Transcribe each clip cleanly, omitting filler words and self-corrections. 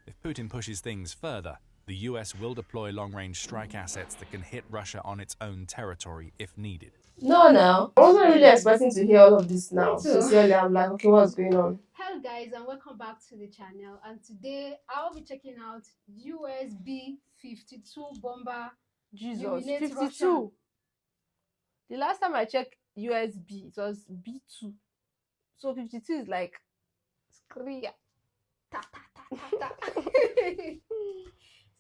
If Putin pushes things further, the US will deploy long-range strike assets that can hit Russia on its own territory if needed. No, now. I wasn't really expecting to hear all of this now. Me too. Sincerely, I'm like, okay, what's going on? Hello guys and welcome back to the channel, and today I'll be checking out USB 52 bomber Jesus, humiliate 52. Russia. The last time I checked USB, it was B2. So 52 is like Korea. Ta, ta, ta, ta, ta.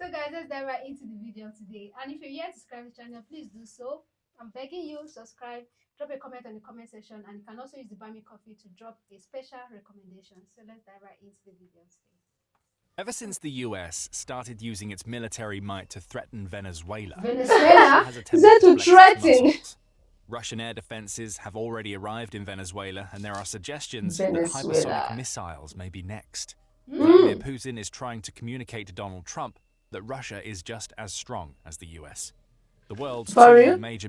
So guys, let's dive right into the video today, and if you're yet to subscribe to the channel, please do so. I'm begging you, subscribe, drop a comment on the comment section, and you can also use the Buy Me Coffee to drop a special recommendation. So let's dive right into the video today. Ever since the US started using its military might to threaten Venezuela, Venezuela? has Is that to attempted to flex its threaten? muscles. Russian air defenses have already arrived in Venezuela, and there are suggestions that hypersonic missiles may be next. Vladimir Putin is trying to communicate to Donald Trump that Russia is just as strong as the US. The world's two major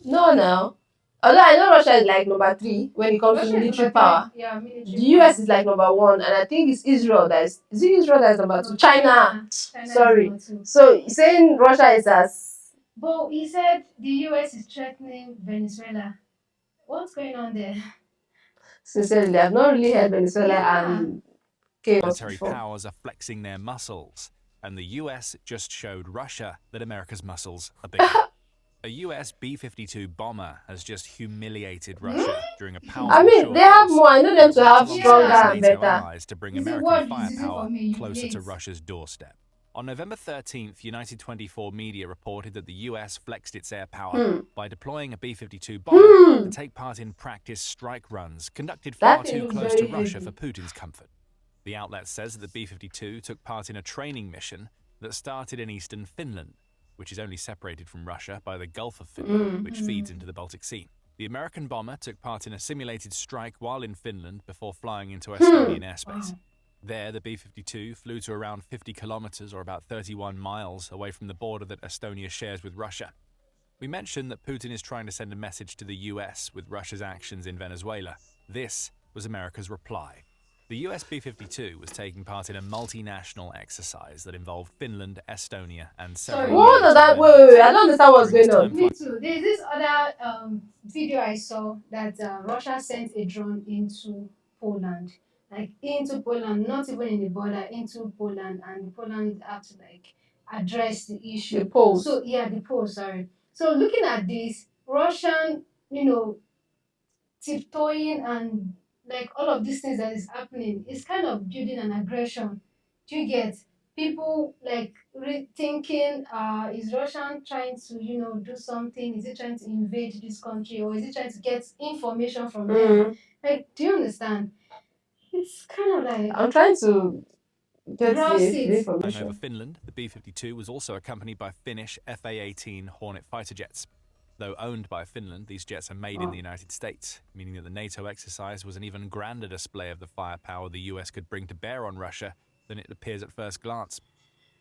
No, no. Although I know Russia is like number 3 when it comes to military power. Yeah, military. The US is like number 1, and I think it's Israel that is it Israel that is number 2? China. Sorry. So saying Russia is as. But he said the US is threatening Venezuela. What's going on there? Sincerely, I've not really heard Venezuela and chaos military before. powers are flexing their muscles, and the US just showed Russia that America's muscles are bigger. A US B-52 bomber has just humiliated Russia during a powerful I mean, they have more. I know them to have stronger and NATO better. allies to bring Is it American what is it firepower for me? closer to Yes. Russia's doorstep. On November 13th, United 24 media reported that the US flexed its air power by deploying a B-52 bomber to take part in practice strike runs conducted far too close to Russia for Putin's comfort. The outlet says that the B-52 took part in a training mission that started in eastern Finland, which is only separated from Russia by the Gulf of Finland, which feeds into the Baltic Sea. The American bomber took part in a simulated strike while in Finland before flying into Estonian airspace. There, the B-52 flew to around 50 kilometers, or about 31 miles, away from the border that Estonia shares with Russia. We mentioned that Putin is trying to send a message to the US with Russia's actions in Venezuela. This was America's reply. The US B-52 was taking part in a multinational exercise that involved Finland, Estonia, and several. What does that? Wait, I don't understand what's going on. Me too. There's this other video I saw that Russia sent a drone into Poland, like into Poland, not even in the border, into Poland, and Poland have to like address the issue. The polls. So yeah, the polls. Sorry. So looking at this, Russian, tiptoeing and like all of these things that is happening is kind of building an aggression. Do you get people like rethinking? Is Russian trying to do something? Is it trying to invade this country, or is it trying to get information from them? Like, do you understand? It's kind of like I'm trying to get Grouse the seeds. Over information. Finland, the B-52 was also accompanied by Finnish FA-18 Hornet fighter jets. Though owned by Finland, these jets are made in the United States, meaning that the NATO exercise was an even grander display of the firepower the US could bring to bear on Russia than it appears at first glance.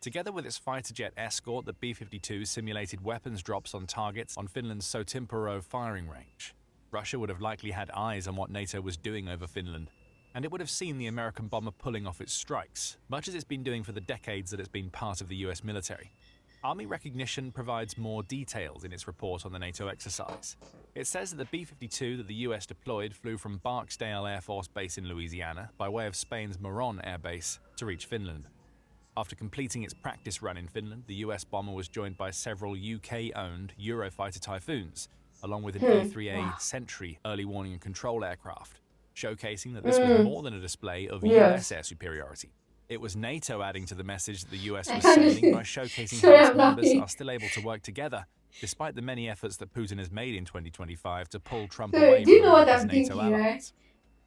Together with its fighter jet escort, the B-52 simulated weapons drops on targets on Finland's Sotimpuro firing range. Russia would have likely had eyes on what NATO was doing over Finland, and it would have seen the American bomber pulling off its strikes, much as it's been doing for the decades that it's been part of the US military. Army Recognition provides more details in its report on the NATO exercise. It says that the B-52 that the US deployed flew from Barksdale Air Force Base in Louisiana by way of Spain's Moron Air Base to reach Finland. After completing its practice run in Finland, the US bomber was joined by several UK-owned Eurofighter Typhoons, along with an E-3A Sentry early warning and control aircraft, showcasing that this was more than a display of US air superiority. It was NATO adding to the message that the US was sending by showcasing how its members are still able to work together, despite the many efforts that Putin has made in 2025 to pull Trump away do you know from what his I'm NATO thinking, right? allies.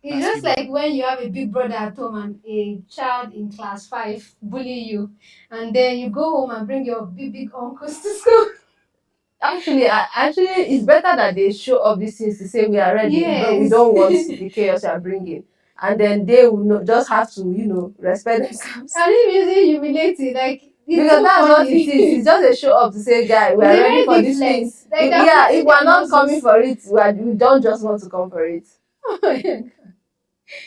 It's just like when you have a big brother at home and a child in class 5 bully you, and then you go home and bring your big uncles to school. Actually, it's better that they show up these things to say we are ready, but we Yes. don't want the chaos you are bringing. And then they will just have to, respect themselves. And if you say humiliated, like Because that's what it is. It's just a show up to say, guy, we are It's ready for already these flex. things. Like, If we're not muscles. coming for it, we don't just want to come for it.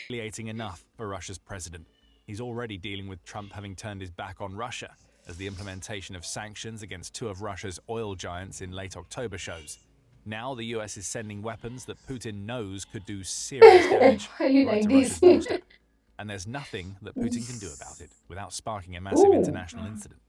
Humiliating enough for Russia's president. He's already dealing with Trump having turned his back on Russia, as the implementation of sanctions against two of Russia's oil giants in late October shows. Now the US is sending weapons that Putin knows could do serious damage Why are you right like to this? Russia's doorstep. And there's nothing that Putin can do about it without sparking a massive Ooh. international incident.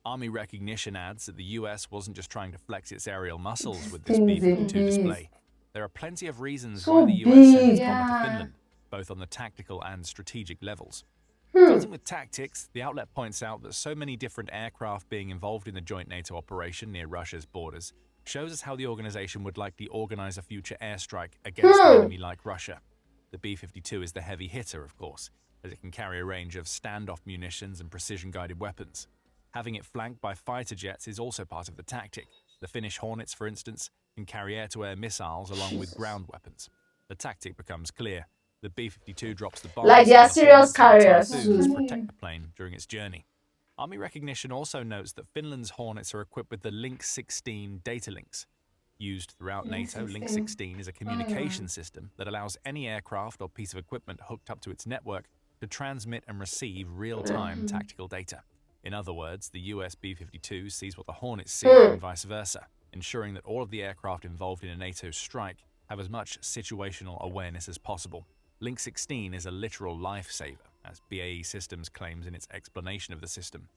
Army Recognition adds that the US wasn't just trying to flex its aerial muscles with this Thing is B-52 big. display. There are plenty of reasons So why the US sent its big. bomber to Yeah. Finland, both on the tactical and strategic levels. Hmm. Starting with tactics, the outlet points out that so many different aircraft being involved in the joint NATO operation near Russia's borders shows us how the organization would likely organize a future airstrike against an enemy like Russia. The B-52 is the heavy hitter, of course, as it can carry a range of standoff munitions and precision-guided weapons. Having it flanked by fighter jets is also part of the tactic. The Finnish Hornets, for instance, can carry air-to-air missiles along with ground weapons. The tactic becomes clear. The B-52 drops the bombs, Like they are and the serious Hornets and the carriers. Typhoons protect the plane during its journey. Army Recognition also notes that Finland's Hornets are equipped with the Link 16 data links. Used throughout Link NATO, Link 16. 16 is a communication system that allows any aircraft or piece of equipment hooked up to its network to transmit and receive real-time tactical data. In other words, the US B-52 sees what the Hornets see and vice versa, ensuring that all of the aircraft involved in a NATO strike have as much situational awareness as possible. Link 16 is a literal lifesaver, as BAE Systems claims in its explanation of the system.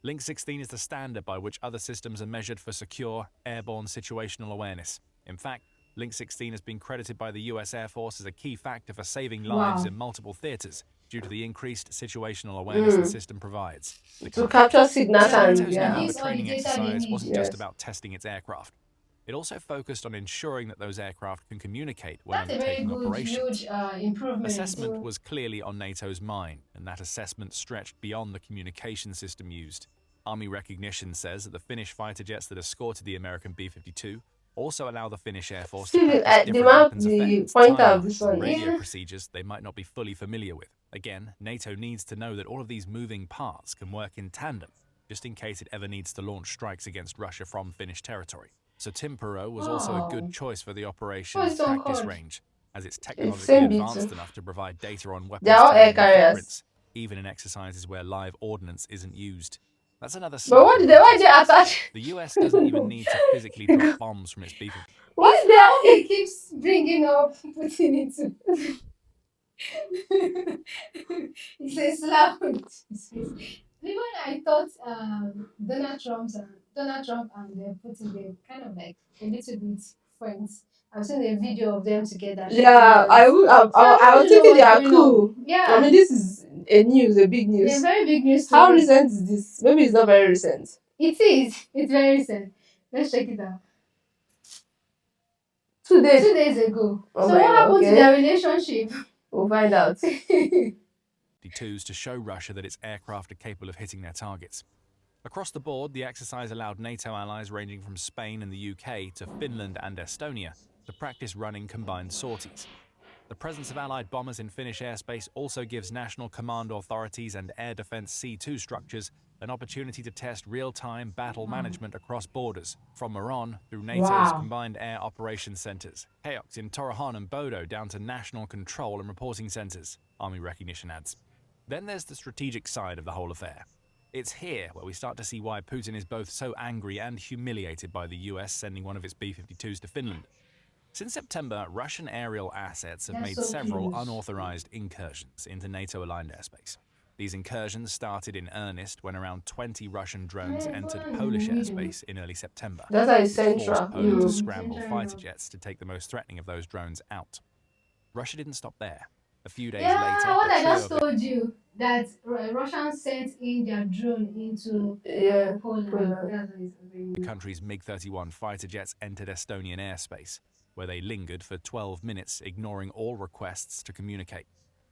Link 16 is the standard by which other systems are measured for secure, airborne situational awareness. In fact, Link 16 has been credited by the US Air Force as a key factor for saving lives in multiple theaters due to the increased situational awareness the system provides. To capture signals and NATO's yeah. November These are the training data they exercise need. wasn't just Yes. about testing its aircraft. It also focused on ensuring that those aircraft can communicate when That's a very undertaking good, operations. huge improvement. Assessment was clearly on NATO's mind, and that assessment stretched beyond the communication system used. Army Recognition says that the Finnish fighter jets that escorted the American B-52 also allow the Finnish Air Force to Still, practice the different map, weapons the effects, pointer of timelines, this and one. radio Yeah. procedures they might not be fully familiar with. Again, NATO needs to know that all of these moving parts can work in tandem, just in case it ever needs to launch strikes against Russia from Finnish territory. So Timpero was also a good choice for the operation's What's it on practice called? range, as it's same technologically beat, advanced too. enough to provide data on weapons They're all air timing and carriers. footprints, even in exercises where live ordnance isn't used. That's another But slight why advantage. they attach? The US doesn't even need to physically drop bombs from its B-52. What's Now there? he keeps bringing up putting it to. He says slap on his face. Even I thought Donald Trump and Putin, they're kind of like a little bit friends. I've seen a video of them together. Yeah, I was thinking they are cool. Yeah, I mean, this is a big a news. very big news. How story. recent is this? Maybe it's not very recent. It is. It's very recent. Let's check it out. 2 days. 2 days ago. Oh So my what God, happened okay. to their relationship? We'll find out. B-52s to show Russia that its aircraft are capable of hitting their targets. Across the board, the exercise allowed NATO allies ranging from Spain and the UK to Finland and Estonia to practice running combined sorties. The presence of Allied bombers in Finnish airspace also gives national command authorities and air defense C2 structures an opportunity to test real-time battle management across borders, from Moron through NATO's Wow. combined air operations centers, KAOX in Torrejon and Bodo down to national control and reporting centers, Army Recognition adds. Then there's the strategic side of the whole affair. It's here where we start to see why Putin is both so angry and humiliated by the US sending one of its B-52s to Finland. Since September, Russian aerial assets have They're made so several close. unauthorized incursions into NATO-aligned airspace. These incursions started in earnest when around 20 Russian drones entered Polish airspace in early September. That's how which it's central. forced Poland to Mm. scramble Central fighter Europe. jets to take the most threatening of those drones out. Russia didn't stop there. A few days Yeah, later, what a I trio just of told you that Russians sent in their drone into Yeah. Poland. Poland. That's what it's doing. the country's MiG-31 fighter jets entered Estonian airspace, where they lingered for 12 minutes, ignoring all requests to communicate.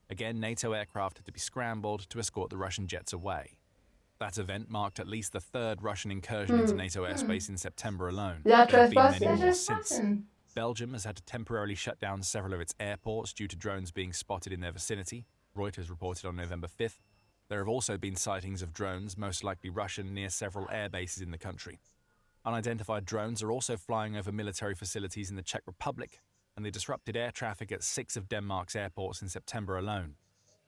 Again, NATO aircraft had to be scrambled to escort the Russian jets away. That event marked at least the third Russian incursion into NATO airspace in September alone. They are There have been many trespassing. more They're since. trespassing. Belgium has had to temporarily shut down several of its airports due to drones being spotted in their vicinity, Reuters reported on November 5th. There have also been sightings of drones, most likely Russian, near several air bases in the country. Unidentified drones are also flying over military facilities in the Czech Republic, and they disrupted air traffic at 6 of Denmark's airports in September alone.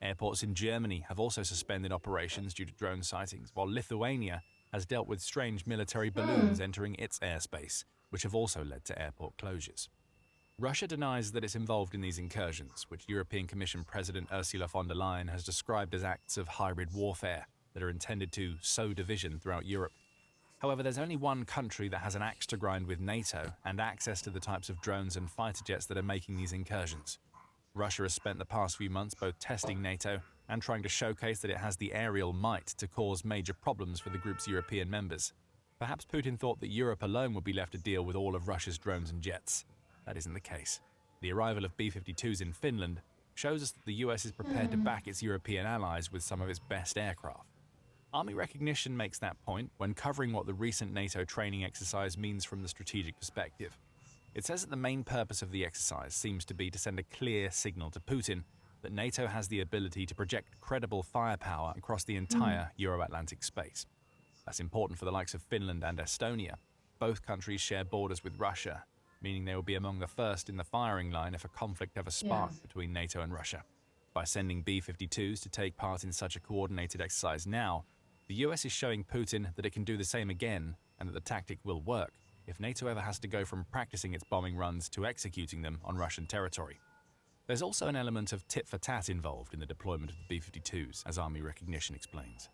Airports in Germany have also suspended operations due to drone sightings, while Lithuania has dealt with strange military balloons entering its airspace, which have also led to airport closures. Russia denies that it's involved in these incursions, which European Commission President Ursula von der Leyen has described as acts of hybrid warfare that are intended to sow division throughout Europe. However, there's only one country that has an axe to grind with NATO and access to the types of drones and fighter jets that are making these incursions. Russia has spent the past few months both testing NATO and trying to showcase that it has the aerial might to cause major problems for the group's European members. Perhaps Putin thought that Europe alone would be left to deal with all of Russia's drones and jets. That isn't the case. The arrival of B-52s in Finland shows us that the US is prepared to back its European allies with some of its best aircraft. Army recognition makes that point when covering what the recent NATO training exercise means from the strategic perspective. It says that the main purpose of the exercise seems to be to send a clear signal to Putin that NATO has the ability to project credible firepower across the entire Euro-Atlantic space. That's important for the likes of Finland and Estonia. Both countries share borders with Russia, meaning they will be among the first in the firing line if a conflict ever sparked between NATO and Russia. By sending B-52s to take part in such a coordinated exercise now, the US is showing Putin that it can do the same again and that the tactic will work if NATO ever has to go from practicing its bombing runs to executing them on Russian territory. There's also an element of tit-for-tat involved in the deployment of the B-52s, as Army recognition explains.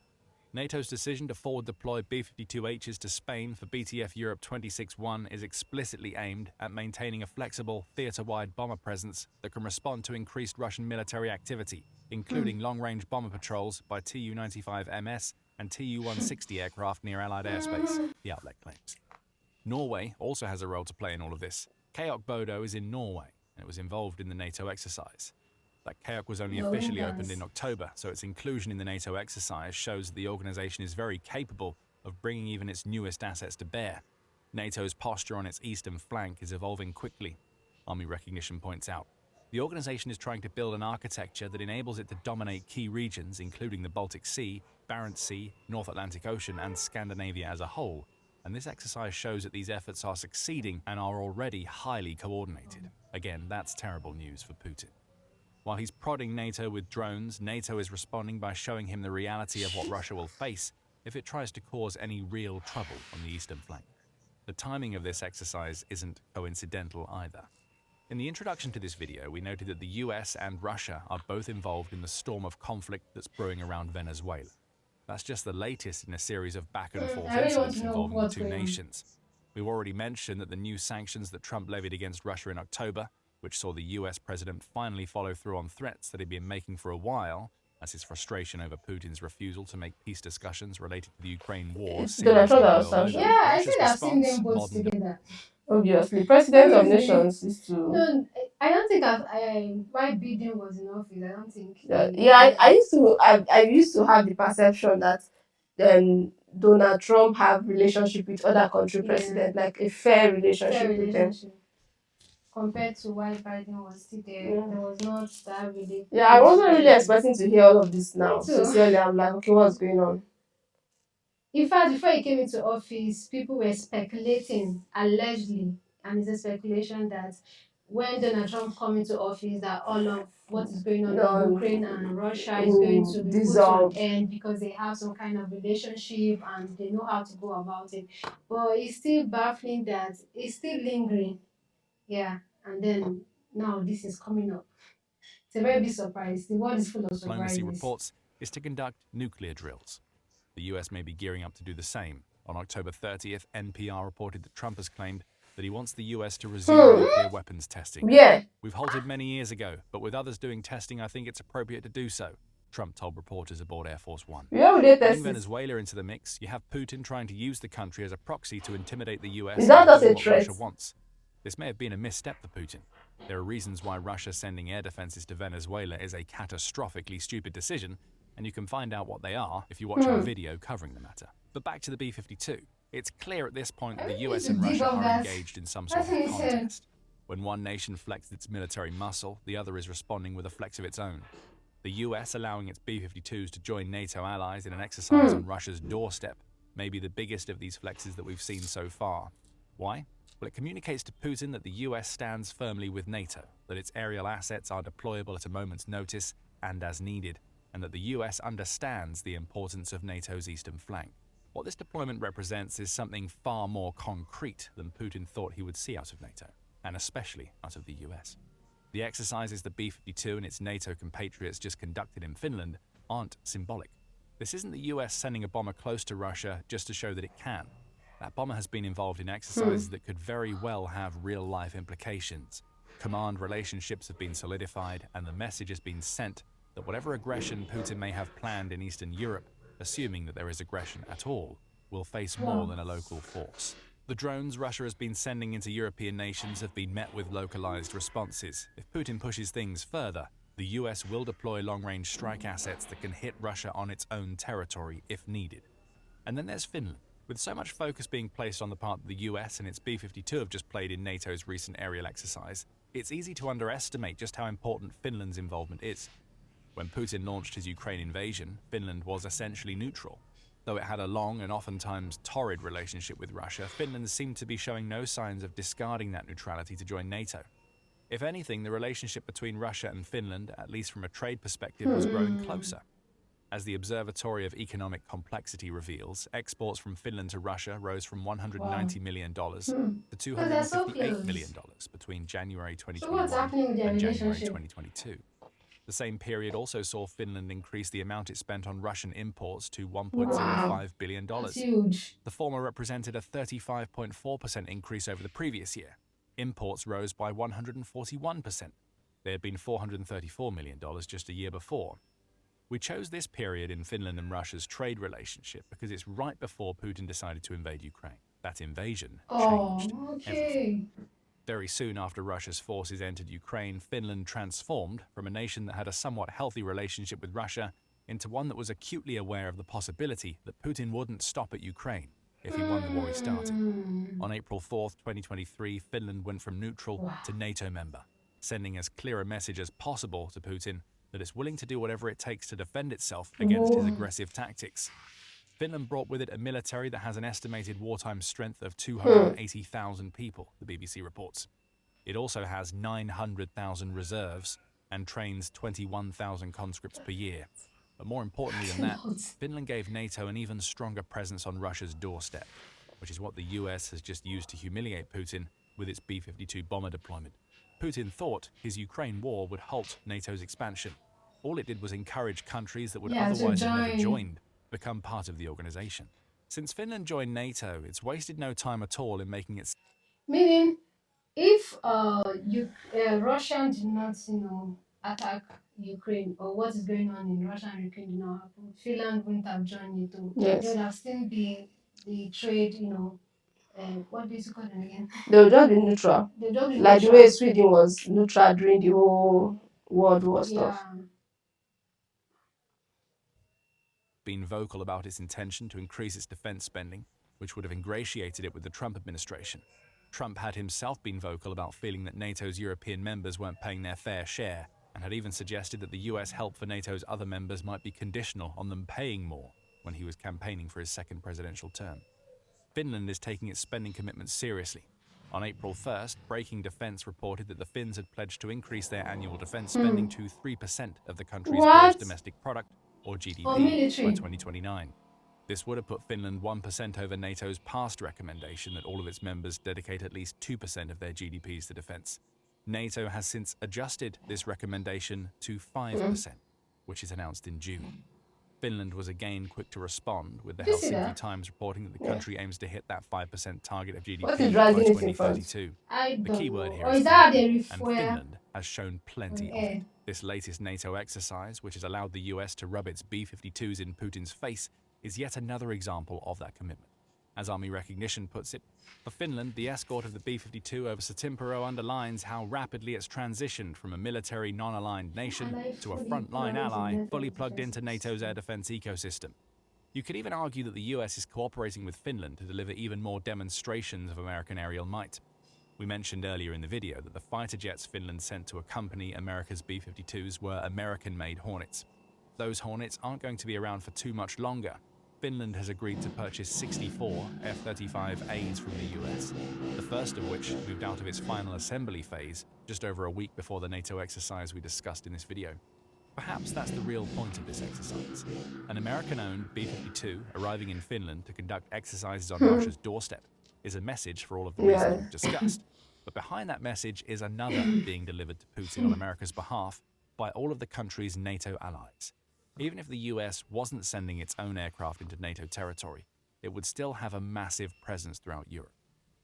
NATO's decision to forward deploy B-52Hs to Spain for BTF Europe 26-1 is explicitly aimed at maintaining a flexible, theater-wide bomber presence that can respond to increased Russian military activity, including long-range bomber patrols by Tu-95MS and Tu-160 aircraft near Allied airspace, the outlet claims. Norway also has a role to play in all of this. KAOK Bodo is in Norway, and it was involved in the NATO exercise. That KAOK was only officially opened in October, so its inclusion in the NATO exercise shows that the organization is very capable of bringing even its newest assets to bear. NATO's posture on its eastern flank is evolving quickly, Army recognition points out. The organization is trying to build an architecture that enables it to dominate key regions, including the Baltic Sea, Barents Sea, North Atlantic Ocean, and Scandinavia as a whole. And this exercise shows that these efforts are succeeding and are already highly coordinated. Again, that's terrible news for Putin. While he's prodding NATO with drones, NATO is responding by showing him the reality of what Russia will face if it tries to cause any real trouble on the eastern flank. The timing of this exercise isn't coincidental either. In the introduction to this video, we noted that the US and Russia are both involved in the storm of conflict that's brewing around Venezuela. That's just the latest in a series of back-and-forth incidents involving the two nations. We've already mentioned that the new sanctions that Trump levied against Russia in October, which saw the US president finally follow through on threats that he'd been making for a while, as his frustration over Putin's refusal to make peace discussions related to the Ukraine war. Donald Trump that was sanctioned. Yeah, I think I've seen them both together. Obviously, president of nations is to. No, I don't think why Biden was in office. I don't think. I used to have the perception that Donald Trump have relationship with other country president, like a fair relationship with them. Compared to why Biden was still there, there was not that really. Yeah, I wasn't really expecting to hear all of this now. Sincerely, I'm like, okay, what's going on? In fact, before he came into office, people were speculating, allegedly, and it's a speculation that when Donald Trump come into office, that all of what is going on in Ukraine and Russia is going to be put to an end because they have some kind of relationship and they know how to go about it. But it's still baffling that it's still lingering. Yeah, and then now this is coming up. It's a very big surprise. The world is full of surprises. Diplomacy reports is to conduct nuclear drills. The US may be gearing up to do the same. On October 30th, NPR reported that Trump has claimed that he wants the US to resume nuclear weapons testing. Yeah. We've halted many years ago, but with others doing testing, I think it's appropriate to do so, Trump told reporters aboard Air Force One. Yeah, we did test. Putting Venezuela into the mix, you have Putin trying to use the country as a proxy to intimidate the US. Is that just a what threat? Russia wants. This may have been a misstep for Putin. There are reasons why Russia sending air defenses to Venezuela is a catastrophically stupid decision, and you can find out what they are if you watch our video covering the matter. But back to the B-52. It's clear at this point that the US and Russia are engaged in some sort of contest. When one nation flexes its military muscle, the other is responding with a flex of its own. The US allowing its B-52s to join NATO allies in an exercise on Russia's doorstep may be the biggest of these flexes that we've seen so far. Why? Well, it communicates to Putin that the US stands firmly with NATO, that its aerial assets are deployable at a moment's notice, and as needed, and that the US understands the importance of NATO's eastern flank. What this deployment represents is something far more concrete than Putin thought he would see out of NATO, and especially out of the US. The exercises the B-52 and its NATO compatriots just conducted in Finland aren't symbolic. This isn't the US sending a bomber close to Russia just to show that it can. That bomber has been involved in exercises that could very well have real-life implications. Command relationships have been solidified, and the message has been sent that whatever aggression Putin may have planned in Eastern Europe, assuming that there is aggression at all, will face more than a local force. The drones Russia has been sending into European nations have been met with localized responses. If Putin pushes things further, the US will deploy long-range strike assets that can hit Russia on its own territory if needed. And then there's Finland. With so much focus being placed on the part that the US and its B-52 have just played in NATO's recent aerial exercise, it's easy to underestimate just how important Finland's involvement is. When Putin launched his Ukraine invasion, Finland was essentially neutral. Though it had a long and oftentimes torrid relationship with Russia, Finland seemed to be showing no signs of discarding that neutrality to join NATO. If anything, the relationship between Russia and Finland, at least from a trade perspective, was growing closer. As the Observatory of Economic Complexity reveals, exports from Finland to Russia rose from $190 million to $258 million between January 2021 and January 2022. The same period also saw Finland increase the amount it spent on Russian imports to $1.05 billion. That's huge. The former represented a 35.4% increase over the previous year. Imports rose by 141%. They had been $434 million just a year before. We chose this period in Finland and Russia's trade relationship because it's right before Putin decided to invade Ukraine. That invasion changed everything. Very soon after Russia's forces entered Ukraine, Finland transformed from a nation that had a somewhat healthy relationship with Russia into one that was acutely aware of the possibility that Putin wouldn't stop at Ukraine if he won the war he started. On April 4th, 2023, Finland went from neutral to NATO member, sending as clear a message as possible to Putin that it's willing to do whatever it takes to defend itself against his aggressive tactics. Finland brought with it a military that has an estimated wartime strength of 280,000 people, the BBC reports. It also has 900,000 reserves and trains 21,000 conscripts per year. But more importantly than that, Finland gave NATO an even stronger presence on Russia's doorstep, which is what the US has just used to humiliate Putin with its B-52 bomber deployment. Putin thought his Ukraine war would halt NATO's expansion. All it did was encourage countries that would otherwise have never joined become part of the organization. Since Finland joined NATO, it's wasted no time at all in making it... Meaning, if Russia did not, attack Ukraine, or what is going on in Russia and Ukraine did not happen, Finland wouldn't have joined NATO. Yes. There would have still been the trade, what do you call it again? They will just be neutral. They'll just be Like the neutral. way Sweden was neutral during the whole World War stuff. Yeah. been vocal about its intention to increase its defense spending, which would have ingratiated it with the Trump administration. Trump had himself been vocal about feeling that NATO's European members weren't paying their fair share, and had even suggested that the US help for NATO's other members might be conditional on them paying more when he was campaigning for his second presidential term. Finland is taking its spending commitments seriously. On April 1st, Breaking Defense reported that the Finns had pledged to increase their annual defense spending to 3% of the country's gross domestic product, or GDP, by 2029. This would have put Finland 1% over NATO's past recommendation that all of its members dedicate at least 2% of their GDPs to defense. NATO has since adjusted this recommendation to 5%, which is announced in June. Finland was again quick to respond, with the Helsinki Times reporting that the country aims to hit that 5% target of GDP by 2032. The key word here is Finland, and Finland has shown plenty of it. This latest NATO exercise, which has allowed the US to rub its B-52s in Putin's face, is yet another example of that commitment. As Army Recognition puts it, for Finland, the escort of the B-52 over Satimpero underlines how rapidly it's transitioned from a military non-aligned nation to a frontline ally fully plugged into NATO's air defense ecosystem. You could even argue that the US is cooperating with Finland to deliver even more demonstrations of American aerial might. We mentioned earlier in the video that the fighter jets Finland sent to accompany America's B-52s were American-made Hornets. Those Hornets aren't going to be around for too much longer. Finland has agreed to purchase 64 F-35As from the US, the first of which moved out of its final assembly phase just over a week before the NATO exercise we discussed in this video. Perhaps that's the real point of this exercise. An American-owned B-52 arriving in Finland to conduct exercises on Russia's doorstep is a message for all of the reasons Yeah. we've discussed. But behind that message is another being delivered to Putin on America's behalf by all of the country's NATO allies. Even if the US wasn't sending its own aircraft into NATO territory, it would still have a massive presence throughout Europe.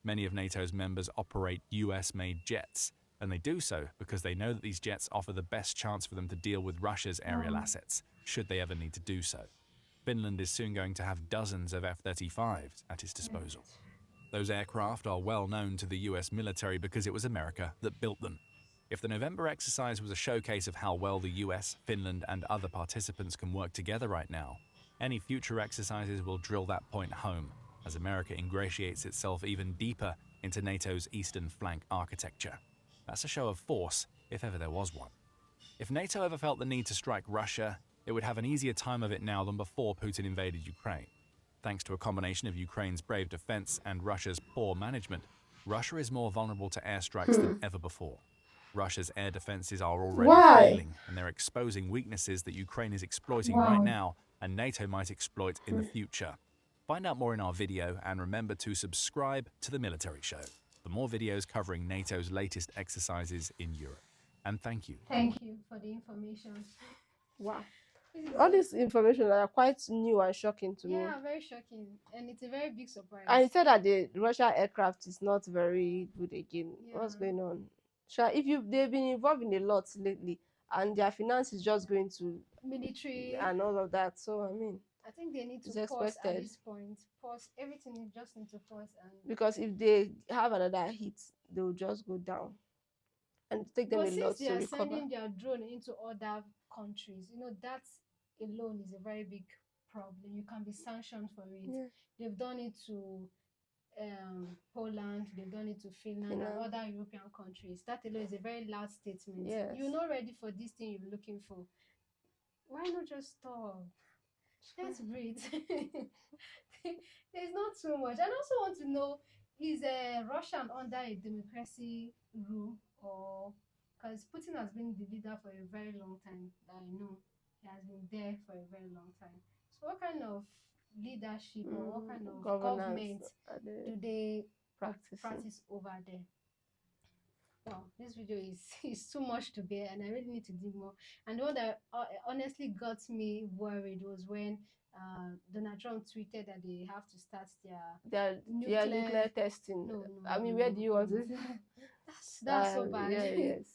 Many of NATO's members operate US-made jets, and they do so because they know that these jets offer the best chance for them to deal with Russia's aerial assets, should they ever need to do so. Finland is soon going to have dozens of F-35s at its disposal. Those aircraft are well known to the US military because it was America that built them. If the November exercise was a showcase of how well the US, Finland, and other participants can work together right now, any future exercises will drill that point home as America ingratiates itself even deeper into NATO's eastern flank architecture. That's a show of force, if ever there was one. If NATO ever felt the need to strike Russia, it would have an easier time of it now than before Putin invaded Ukraine. Thanks to a combination of Ukraine's brave defense and Russia's poor management, Russia is more vulnerable to airstrikes than ever before. Russia's air defenses are already Why? failing, and they're exposing weaknesses that Ukraine is exploiting right now and NATO might exploit in the future. Find out more in our video and remember to subscribe to The Military Show for more videos covering NATO's latest exercises in Europe. And thank you. Thank you for the information. Wow. This is All this information are quite new and shocking to me. yeah, very shocking, and it's a very big surprise. And he said that the Russian aircraft is not very good again. What's Yeah. going on? They've been involved in a lot lately, and their finance is just going to Military, and all of that. So I mean, I think they need to it's pause at expected. this point. Pause everything. You just need to pause and. Because if they have another hit, they will just go down, and take them But a since lot they to are recover. sending their drone into other countries, that alone is a very big problem. You can be sanctioned for it. Yeah. They've done it to Poland, they've done it to Finland and other European countries. That alone is a very loud statement. Yes. You're not ready for this thing you're looking for. Why not just stop? Let's breathe. There's not too much. I also want to know, is Russia under a democracy rule, or because Putin has been the leader for a very long time, that I know he has been there for a very long time. So what kind of leadership or what kind of government do they practice over there? Wow, this video is too much to bear, and I really need to dig more. And the one that honestly got me worried was when Donald Trump tweeted that they have to start their nuclear testing. No, I mean, where do you want it? That's so bad. Yeah, yes.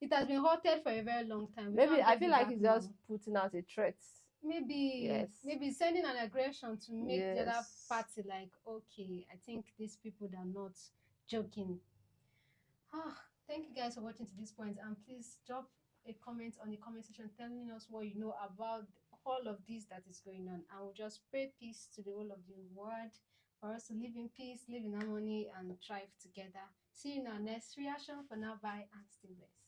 It has been halted for a very long time. Maybe I feel like it's just putting out a threat. Maybe Yes. Maybe sending an aggression to make the other Yes. party like, okay, I think these people are not joking. Thank you guys for watching to this point, and please drop a comment on the comment section telling us what you know about all of this that is going on, and we'll just pray peace to the whole of the world for us to live in peace, live in harmony, and thrive together. See you in our next reaction. For now, bye and stay blessed.